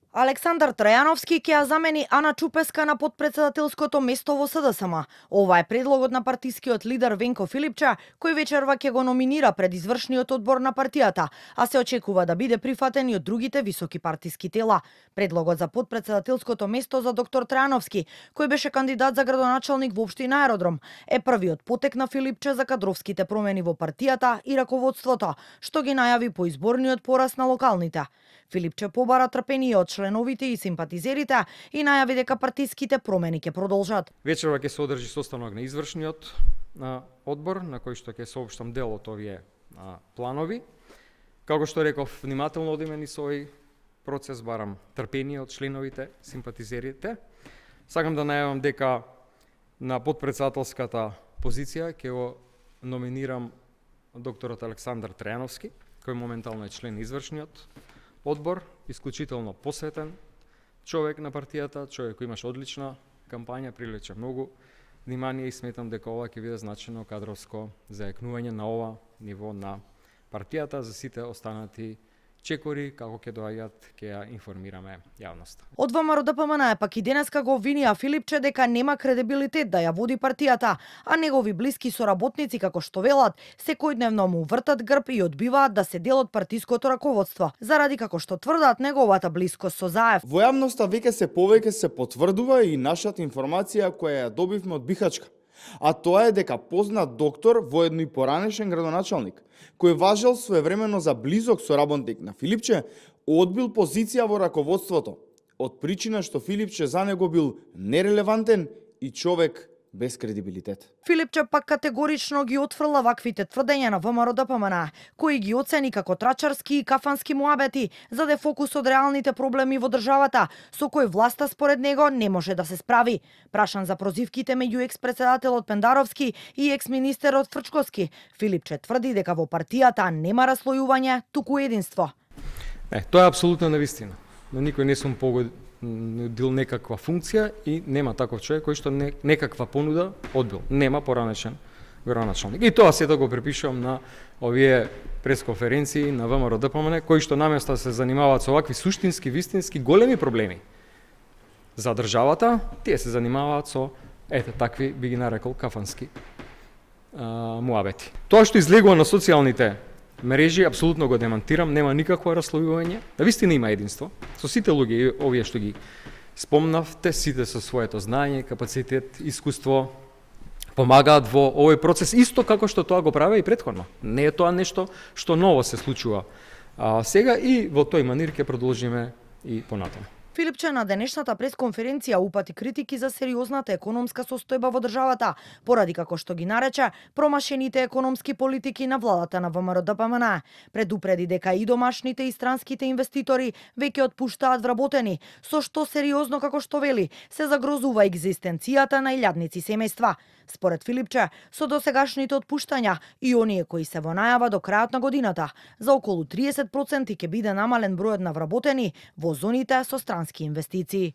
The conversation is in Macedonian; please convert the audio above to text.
Александар Трајановски ќе ја замени Ана Чупеска на потпредседателското место во СДСМ. Ова е предлогот на партискиот лидер Венко Филипче, кој вечерва ќе го номинира пред извршниот одбор на партијата, а се очекува да биде прифатен и од другите високи партиски тела. Предлогот за потпредседателското место за доктор Трајановски, кој беше кандидат за градоначалник во општина Аеродром, е првиот потек на Филипче за кадровските промени во партијата и раководството, што ги најави по изборниот пораз на локалните. Филипче побара трпение од членовите и симпатизерите и најави дека партиските промени ќе продолжат. Вечерва ќе се одржи состанок на извршниот одбор, на кој што ќе соопштам дел од овие планови. Како што реков, внимателно одиме низ овој процес, барам трпение од членовите, симпатизерите. Сакам да најавам дека на потпредседателската позиција ќе го номинирам докторот Александар Трајановски, кој моментално е член извршниот одбор, исклучително посветен човек на партијата, човек кој имаше одлична кампања, привлече многу внимание и сметам дека ова ќе биде значено кадровско заекнување на ова ниво на партијата. За сите останати чекори, како ќе доаѓаат, ќе ја информираме јавноста. Од ВМРО-ДПМН пак и денеска го обвинија Филипче дека нема кредибилитет да ја води партијата, а негови блиски соработници, како што велат, секојдневно му вртат грб и одбиваат да се дел од партиското раководство, заради, како што тврдат, неговата блискост со Заев. Во јавноста веќе се повеќе се потврдува и нашата информација која ја добивме од Бихачка. А тоа е дека познат доктор, воедно и поранешен градоначалник, кој важел своевремено за близок соработник на Филипче, одбил позиција во раководството, од причина што Филипче за него бил нерелевантен и човек без кредибилитет. Филипче пак категорично ги отфрла ваквите тврдења на ВМРО-ДПМН, кои ги оцени како трачарски и кафански муабети, заде фокус од реалните проблеми во државата, со кој власта според него не може да се справи. Прашан за прозивките меѓу екс-председателот Пендаровски и екс-министерот Фрчковски, Филипче тврди дека во партијата нема раслојување, туку единство. Тоа е апсолутно невистина. Но никој не сум нудил некаква функција и нема таков човек кој што некаква понуда одбил. Нема поранешен градоначалник. И тоа сето го припишувам на овие пресконференции на ВМРО-ДПМН, кои што наместо да се занимаваат со овакви суштински, вистински големи проблеми за државата, тие се занимаваат со такви, би ги нарекол, кафански муабети. Тоа што излегува на социјалните мрежи, апсолутно го демантирам, нема никакво раслојување. Навистина има единство. Со сите луѓе, овие што ги спомнавте, сите со своето знаење, капацитет, искуство, помагаат во овој процес, исто како што тоа го правеа и претходно. Не е тоа нешто што ново се случува сега и во тој манир ќе продолжиме и понатаму. Филипче на денешната пресконференција упати критики за сериозната економска состојба во државата, поради, како што ги нарече, промашените економски политики на владата на ВМРО-ДПМН. Предупреди дека и домашните и странските инвеститори веќе отпуштаат вработени, со што сериозно, како што вели, се загрозува екзистенцијата на илјадници семејства. Според Филипче, со досегашните отпуштања и оние кои се во најава до крајот на годината, за околу 30% ќе биде намален бројот на вработени во зоните со странски инвестиции.